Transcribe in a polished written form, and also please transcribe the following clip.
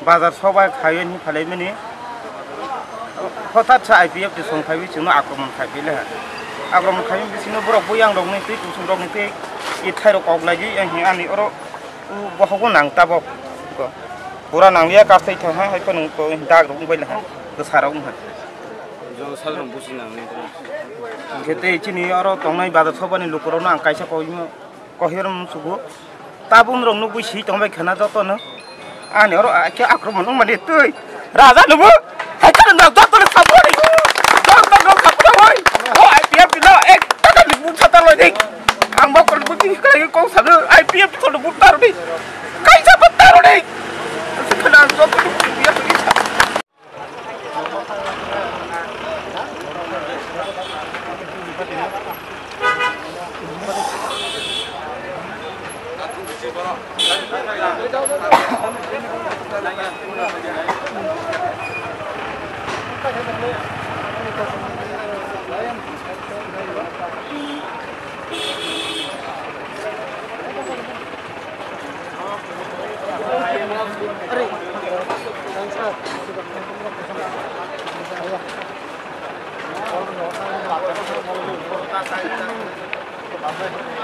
bazar sobai khayo ni phalai mani hothat sa IPF ti song khai bising no akromon khai bile akromon khai bising no borok boyang rok ni tei kusum rok ni tei I thai rok ok lagi yang hi ani oro bohogo nang tabok ko pura nanglia ka thai tha hai ko nung ko dag rok bai la ko sarok ha jo salrong busi nang ni kete chini oro tongnai bazar sobani lokoro no ang kaisa ko ko hiram sugo tabun rong no busi tongbai khana joto no ani oro ke akromon mani tei raja nubu hai kan na joto le sabori joto no sabori hoi o IPF no ek taka ni bu chata loi dik ang bakal begini kaya kau sana IPF kalau putar nih kaisa putar nih sekarang joto IPF ini Terima kasih.